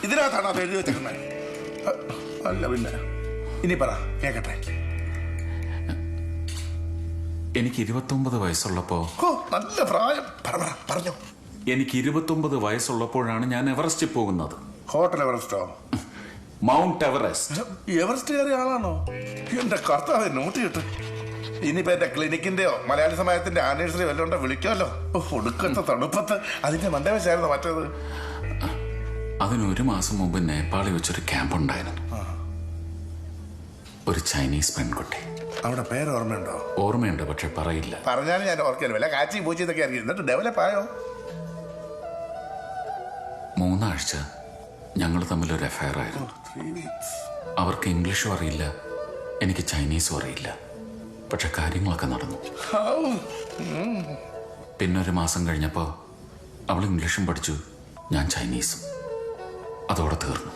ഇതിനകത്താണ് അത് എഴുതി വെച്ചിരുന്നത്. അല്ല പിന്നെ ഇനി പറ കേക്കട്ടെ. എനിക്ക് 29 വയസ്സുള്ളപ്പോ. നല്ല പ്രായം. പറഞ്ഞോ. എനിക്ക് 29 വയസ്സുള്ളപ്പോഴാണ് ഞാൻ എവറസ്റ്റിൽ പോകുന്നത്. ഹോട്ടൽ എവറസ്റ്റോ? Mount Everest. എവറസ്റ്റ് കയറിയ ആളാണോ? എന്റെ കർത്താവ് നോട്ട് കിട്ടും. ഇനിയിപ്പോ എന്റെ ക്ലിനിക്കിന്റെയോ മലയാളി സമാജത്തിന്റെ ആനിവേഴ്സറി വല്ലതുണ്ടോ വിളിക്കാമല്ലോ. ഒടുക്കത്തെ തണുപ്പത്ത് അതിന്റെ മണ്ടവശായിരുന്നു മറ്റേത്. അതിന് 1 മാസം മുമ്പ് നേപ്പാളിൽ വെച്ചൊരു ക്യാമ്പ് ഉണ്ടായിരുന്നു. ഒരു ചൈനീസ് പെൺകുട്ടി. അവിടെ പേര് ഓർമ്മയുണ്ടോ? ഓർമ്മയുണ്ട്, പക്ഷെ പറയില്ല. പറഞ്ഞാലും ഞാൻ ഓർക്കാൻ വല്ല കാച്ചി പൂച്ചതൊക്കെ ഇറങ്ങി. എന്നിട്ട് ഡെവലപ്പ് ആയോ? 3 ആഴ്ച ഞങ്ങൾ തമ്മിലൊരു അഫയർ ആയിരുന്നു. അവർക്ക് ഇംഗ്ലീഷും അറിയില്ല, എനിക്ക് ചൈനീസും അറിയില്ല. പക്ഷെ കാര്യങ്ങളൊക്കെ നടന്നു. പിന്നെ 1 മാസം കഴിഞ്ഞപ്പോ അവൾ ഇംഗ്ലീഷും പഠിച്ചു, ഞാൻ ചൈനീസും. അതോടെ തീർന്നു.